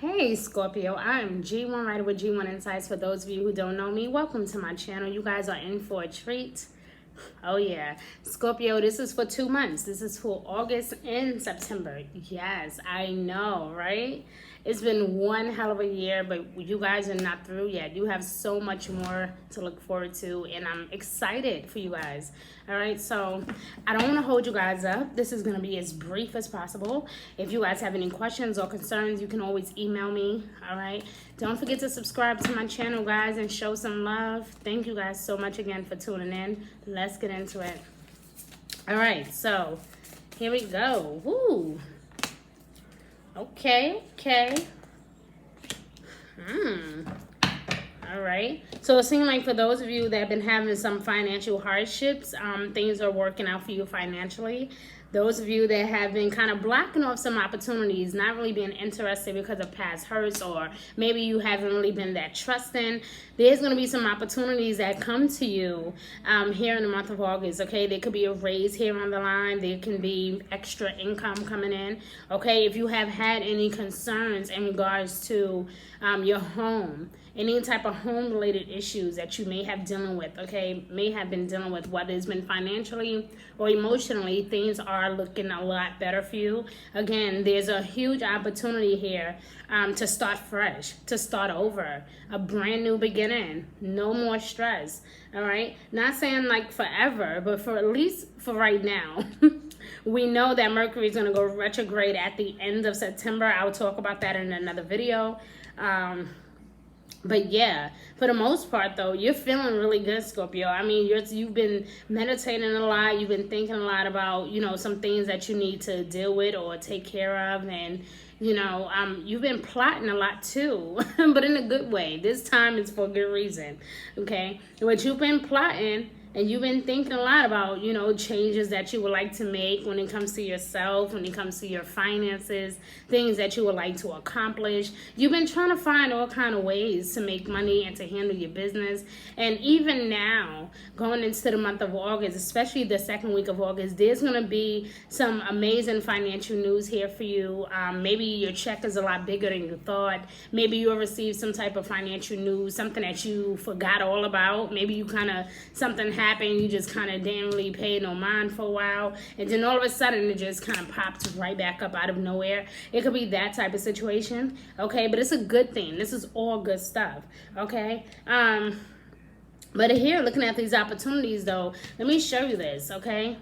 Hey Scorpio, I'm G1 Writer with G1 Insights. For those of you who don't know me, welcome to my channel. You guys are in for a treat. Oh yeah, Scorpio, this is for 2 months. This is for August and September. Yes, I know, right? It's been one hell of a year, but you guys are not through yet. You have so much more to look forward to, and I'm excited for you guys. All right, so I don't want to hold you guys up. This is going to be as brief as possible. If you guys have any questions or concerns, you can always email me. All right, don't forget to subscribe to my channel, guys, and show some love. Thank you guys so much again for tuning in. Let's get into it. All right, so here we go. Woo. Okay. All right. So it seems like for those of you that have been having some financial hardships, things are working out for you financially. Those of you that have been kind of blocking off some opportunities, not really being interested because of past hurts, or maybe you haven't really been that trusting, there's going to be some opportunities that come to you here in the month of August, okay? There could be a raise here on the line. There can be extra income coming in, okay? If you have had any concerns in regards to your home, any type of home-related issues that you may have dealing with, okay, may have been dealing with, whether it's been financially or emotionally, things are looking a lot better for you. Again, there's a huge opportunity here to start fresh, to start over, a brand new beginning, no more stress, all right? Not saying like forever, but for at least for right now. We know that Mercury is going to go retrograde at the end of September. I'll talk about that in another video. But yeah, for the most part, though, you're feeling really good, Scorpio. I mean, you've been meditating a lot. You've been thinking a lot about, some things that you need to deal with or take care of. And, you've been plotting a lot, too, but in a good way. This time it's for good reason, okay? What you've been plotting, and you've been thinking a lot about, changes that you would like to make when it comes to yourself, when it comes to your finances, things that you would like to accomplish. You've been trying to find all kind of ways to make money and to handle your business. And even now, going into the month of August, especially the second week of August, there's going to be some amazing financial news here for you. Maybe your check is a lot bigger than you thought. Maybe you'll receive some type of financial news, something that you forgot all about. Maybe you something happened, you just kind of didn't really pay no mind for a while, and then all of a sudden it just kind of pops right back up out of nowhere. It could be that type of situation, okay? But it's a good thing. This is all good stuff, okay? But here, looking at these opportunities, though, let me show you this, okay?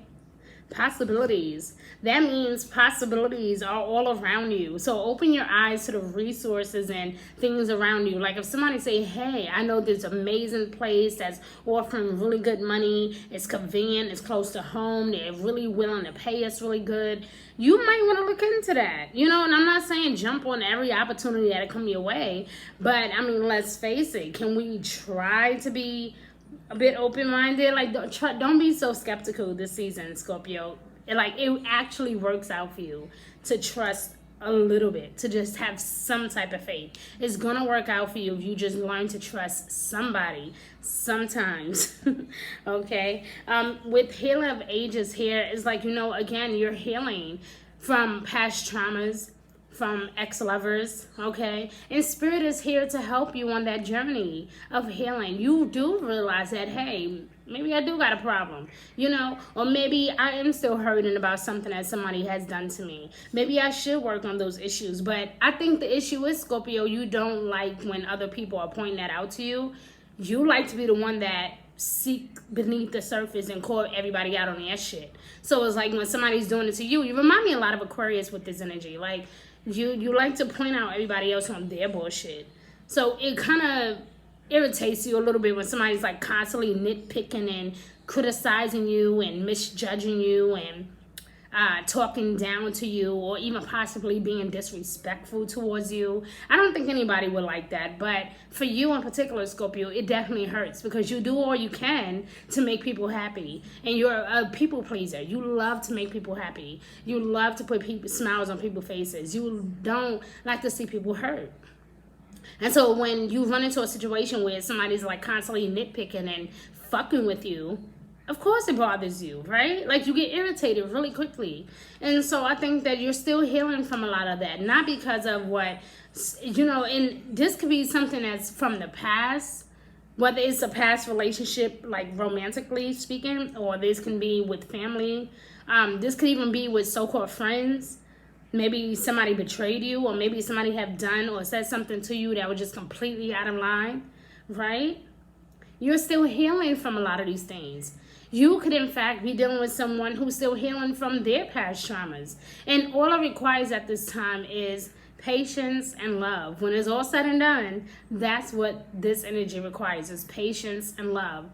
Possibilities. That means possibilities are all around you. So open your eyes to the resources and things around you. Like if somebody say, hey, I know this amazing place that's offering really good money, it's convenient, it's close to home, they're really willing to pay us really good, you might want to look into that, and I'm not saying jump on every opportunity that come your way, but I mean, let's face it, can we try to be a bit open-minded? Like, don't be so skeptical this season, Scorpio. It actually works out for you to trust a little bit, to just have some type of faith. It's gonna work out for you if you just learn to trust somebody sometimes. Okay, with healing of ages here, it's like, again, you're healing from past traumas, from ex-lovers, okay? And Spirit is here to help you on that journey of healing. You do realize that, hey, maybe I do got a problem, or maybe I am still hurting about something that somebody has done to me. Maybe I should work on those issues. But I think the issue is, Scorpio, you don't like when other people are pointing that out to you. You like to be the one that seek beneath the surface and call everybody out on their shit. So it's like when somebody's doing it to you, you remind me a lot of Aquarius with this energy. Like, you like to point out everybody else on their bullshit. So it kind of irritates you a little bit when somebody's like constantly nitpicking and criticizing you and misjudging you and talking down to you, or even possibly being disrespectful towards you. I don't think anybody would like that, but for you in particular, Scorpio, it definitely hurts because you do all you can to make people happy, and you're a people pleaser. You love to make people happy. You love to put smiles on people's faces. You don't like to see people hurt. And so when you run into a situation where somebody's like constantly nitpicking and fucking with you, Of course it bothers you, right? Like you get irritated really quickly. And so I think that you're still healing from a lot of that. Not because of what, and this could be something that's from the past, whether it's a past relationship, like romantically speaking, or this can be with family. This could even be with so-called friends. Maybe somebody betrayed you, or maybe somebody have done or said something to you that was just completely out of line, right? You're still healing from a lot of these things. You could, in fact, be dealing with someone who's still healing from their past traumas. And all it requires at this time is patience and love. When it's all said and done, that's what this energy requires, is patience and love.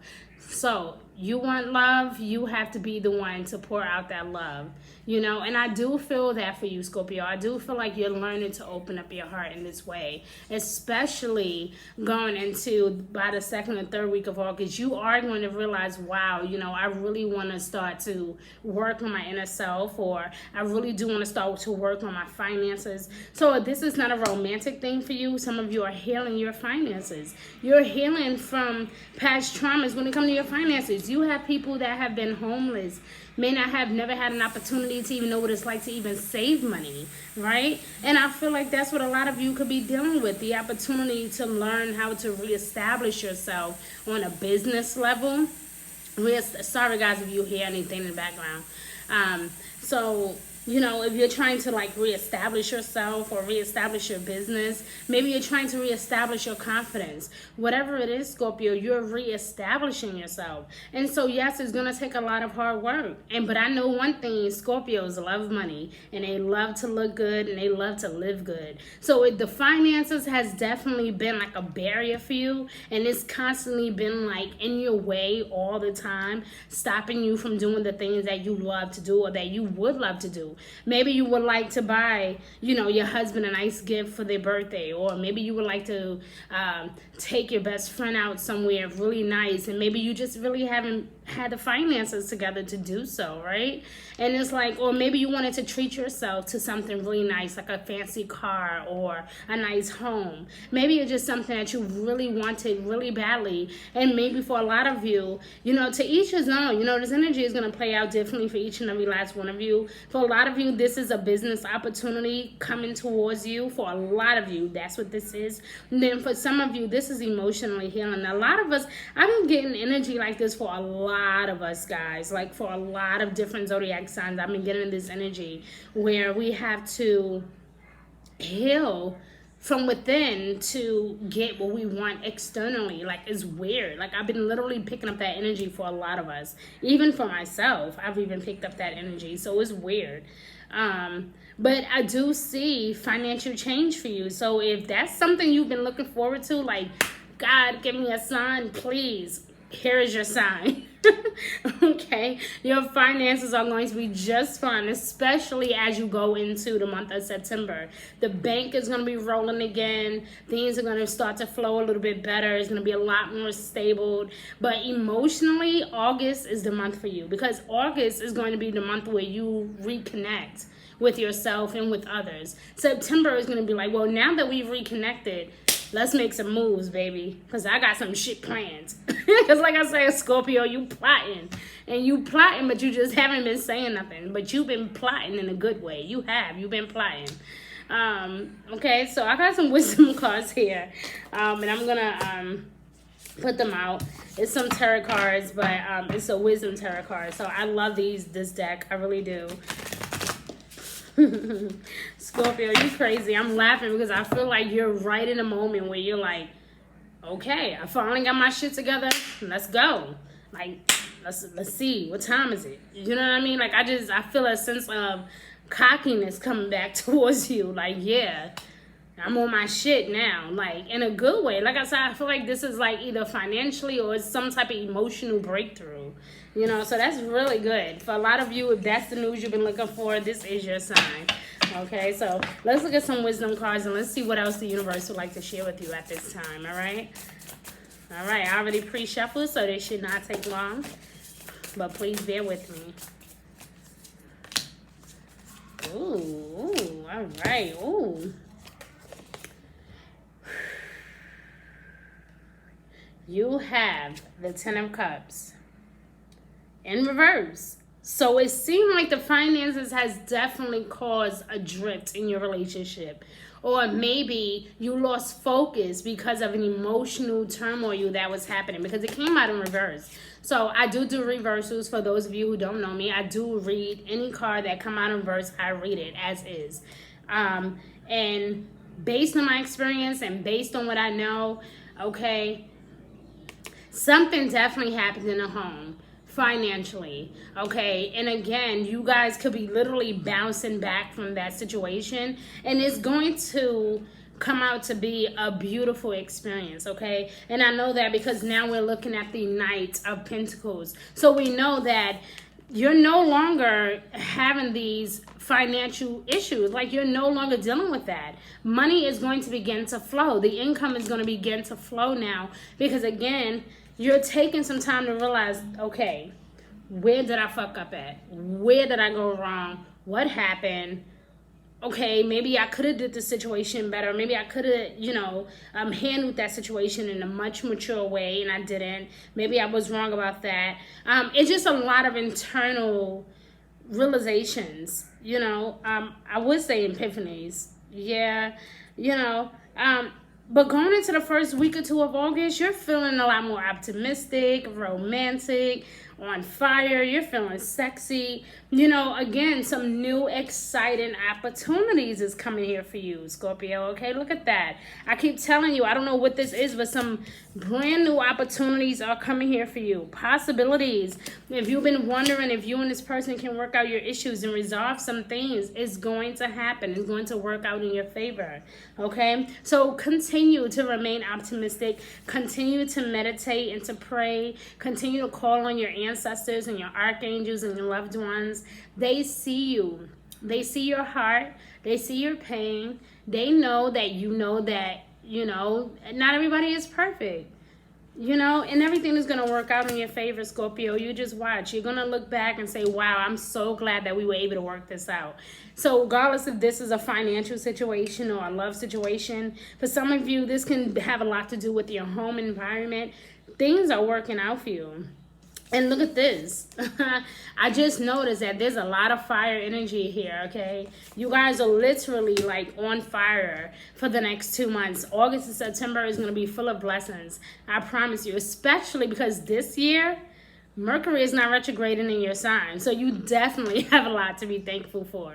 So you want love, you have to be the one to pour out that love, and I do feel that for you, Scorpio. I do feel like you're learning to open up your heart in this way, especially going into by the second or third week of August. You are going to realize, wow, I really want to start to work on my inner self, or I really do want to start to work on my finances. So this is not a romantic thing for you. Some of you are healing your finances. You're healing from past traumas when it comes to your finances. You have people that have been homeless, may not have never had an opportunity to even know what it's like to even save money, right? And I feel like that's what a lot of you could be dealing with, the opportunity to learn how to reestablish yourself on a business level. Sorry guys if you hear anything in the background. If you're trying to like reestablish yourself or reestablish your business, maybe you're trying to reestablish your confidence. Whatever it is, Scorpio, you're reestablishing yourself. And so, yes, it's going to take a lot of hard work. But I know one thing, Scorpios love money, and they love to look good, and they love to live good. So the finances has definitely been like a barrier for you, and it's constantly been like in your way all the time, stopping you from doing the things that you love to do or that you would love to do. Maybe you would like to buy, your husband a nice gift for their birthday, or maybe you would like to take your best friend out somewhere really nice, and maybe you just really haven't had the finances together to do so, right? And it's like, or maybe you wanted to treat yourself to something really nice, like a fancy car or a nice home. Maybe it's just something that you really wanted really badly. And maybe for a lot of you, to each his own, this energy is going to play out differently for each and every last one of you. For a lot of you, this is a business opportunity coming towards you. For a lot of you, that's what this is. And then for some of you, this is emotionally healing. A lot of us, I've been getting energy like this for a lot of us, guys. Like for a lot of different zodiac signs, I've been getting this energy where we have to heal from within to get what we want externally. Like, it's weird. Like, I've been literally picking up that energy for a lot of us. Even for myself, I've even picked up that energy. So it's weird. But I do see financial change for you. So if that's something you've been looking forward to, like, God, give me a sign, please. Here is your sign. Okay, your finances are going to be just fine, especially as you go into the month of September. The bank is going to be rolling again. Things are going to start to flow a little bit better. It's going to be a lot more stable. But emotionally, August is the month for you, because August is going to be the month where you reconnect with yourself and with others. September is going to be like, well, now that we've reconnected, let's make some moves, baby, because I got some shit planned. Because like I said, Scorpio, you plotting. And you plotting, but you just haven't been saying nothing. But you've been plotting in a good way. You've been plotting. Okay, so I got some wisdom cards here. And I'm going to put them out. It's some tarot cards, but it's a wisdom tarot card. So I love this deck. I really do. Scorpio, you crazy. I'm laughing because I feel like you're right in a moment where you're like, okay, I finally got my shit together. Let's go. Like, let's see. What time is it? You know what I mean? Like, I feel a sense of cockiness coming back towards you. Like, yeah, I'm on my shit now. Like, in a good way. Like I said, I feel like this is like either financially or it's some type of emotional breakthrough. So that's really good. For a lot of you, if that's the news you've been looking for, this is your sign. Okay, so let's look at some wisdom cards and let's see what else the universe would like to share with you at this time, all right? All right, I already pre-shuffled, so this should not take long, but please bear with me. Ooh, all right, ooh. You have the Ten of Cups. in reverse. So it seemed like the finances has definitely caused a drift in your relationship. Or maybe you lost focus because of an emotional turmoil that was happening, because it came out in reverse. So I do reversals. For those of you who don't know me, I do read any card that come out in reverse. I read it as is. And based on my experience and based on what I know, okay, something definitely happened in the home financially, okay? And again, you guys could be literally bouncing back from that situation, and it's going to come out to be a beautiful experience, okay? And I know that because now we're looking at the Knight of Pentacles. So we know that you're no longer having these financial issues. Like, you're no longer dealing with that. Money is going to begin to flow. The income is going to begin to flow now, because again, you're taking some time to realize, okay, where did I fuck up at? Where did I go wrong? What happened? Okay, maybe I could have did the situation better. Maybe I could have, handled that situation in a much mature way, and I didn't. Maybe I was wrong about that. It's just a lot of internal realizations, I would say epiphanies. Yeah, but going into the first week or two of August, you're feeling a lot more optimistic, romantic, on fire. You're feeling sexy. Again, some new exciting opportunities is coming here for you, Scorpio. Okay, look at that. I keep telling you, I don't know what this is, but some brand new opportunities are coming here for you. Possibilities. If you've been wondering if you and this person can work out your issues and resolve some things, it's going to happen. It's going to work out in your favor. Okay, so continue to remain optimistic. Continue to meditate and to pray. Continue to call on your ancestors and your archangels and your loved ones. They see you. They see your heart. They see your pain. They know that not everybody is perfect. And everything is going to work out in your favor, Scorpio. You just watch. You're going to look back and say, wow, I'm so glad that we were able to work this out. So regardless if this is a financial situation or a love situation, for some of you, this can have a lot to do with your home environment. Things are working out for you. And look at this. I just noticed that there's a lot of fire energy here, okay? You guys are literally like on fire for the next 2 months. August and September is going to be full of blessings. I promise you, especially because this year, Mercury is not retrograding in your sign. So you definitely have a lot to be thankful for.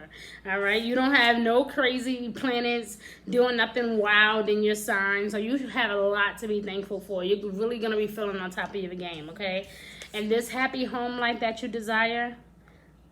All right? You don't have no crazy planets doing nothing wild in your sign. So you have a lot to be thankful for. You're really going to be feeling on top of your game, okay? And this happy home life that you desire,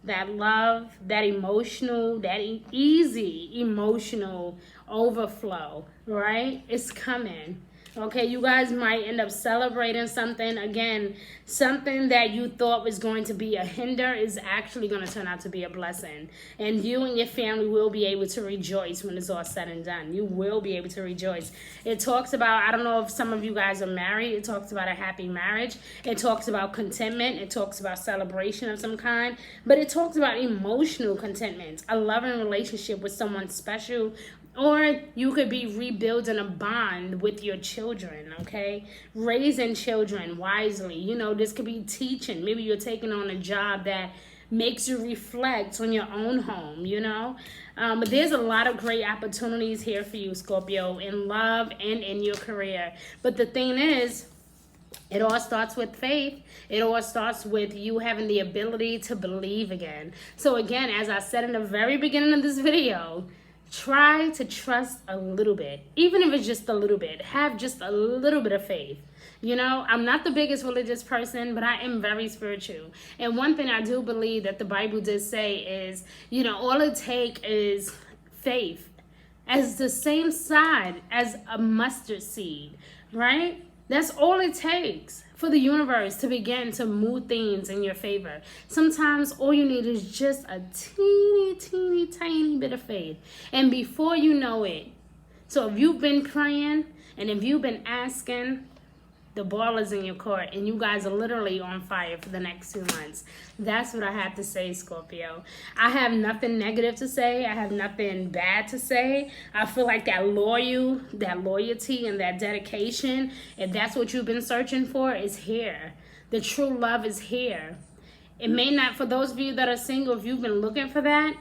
that love, that emotional, that easy emotional overflow, right? It's coming. Okay, you guys might end up celebrating something. Again, something that you thought was going to be a hinder is actually going to turn out to be a blessing. And you and your family will be able to rejoice when it's all said and done. You will be able to rejoice. It talks about, I don't know if some of you guys are married, it talks about a happy marriage. It talks about contentment. It talks about celebration of some kind. But it talks about emotional contentment, a loving relationship with someone special. Or you could be rebuilding a bond with your children, okay? Raising children wisely. This could be teaching. Maybe you're taking on a job that makes you reflect on your own home, But there's a lot of great opportunities here for you, Scorpio, in love and in your career. But the thing is, it all starts with faith. It all starts with you having the ability to believe again. So again, as I said in the very beginning of this video, try to trust a little bit, even if it's just a little bit. Have just a little bit of faith. I'm not the biggest religious person, but I am very spiritual. And one thing I do believe that the Bible does say is, all it takes is faith as the same size as a mustard seed, right? That's all it takes for the universe to begin to move things in your favor. Sometimes all you need is just a teeny, tiny bit of faith. And before you know it, so if you've been praying and if you've been asking, the ball is in your court, and you guys are literally on fire for the next 2 months. That's what I have to say, Scorpio. I have nothing negative to say. I have nothing bad to say. I feel like that loyalty and that dedication, if that's what you've been searching for, is here. The true love is here. It may not, for those of you that are single, if you've been looking for that,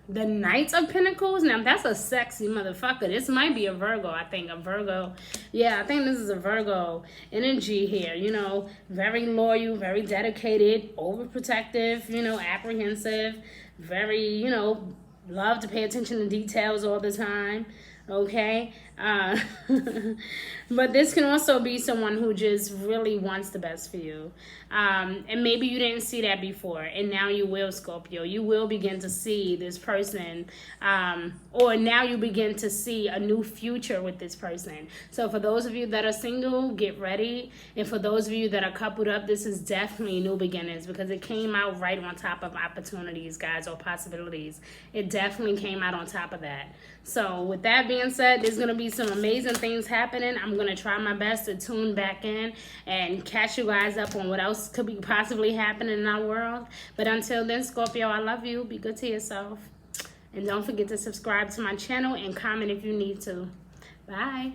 the Knight of Pentacles, now that's a sexy motherfucker. This might be a Virgo, I think. A Virgo. Yeah, I think this is a Virgo energy here. You know, very loyal, very dedicated, overprotective, you know, apprehensive, very, you know, love to pay attention to details all the time. Okay, but this can also be someone who just really wants the best for you, and maybe you didn't see that before, and now you will, Scorpio. You will begin to see this person, or now you begin to see a new future with this person. So for those of you that are single, get ready, and for those of you that are coupled up, this is definitely new beginnings, because it came out right on top of opportunities, guys, or possibilities. It definitely came out on top of that. So with that being said, there's going to be some amazing things happening. I'm going to try my best to tune back in and catch you guys up on what else could be possibly happening in our world. But until then, Scorpio, I love you. Be good to yourself. And don't forget to subscribe to my channel and comment if you need to. Bye.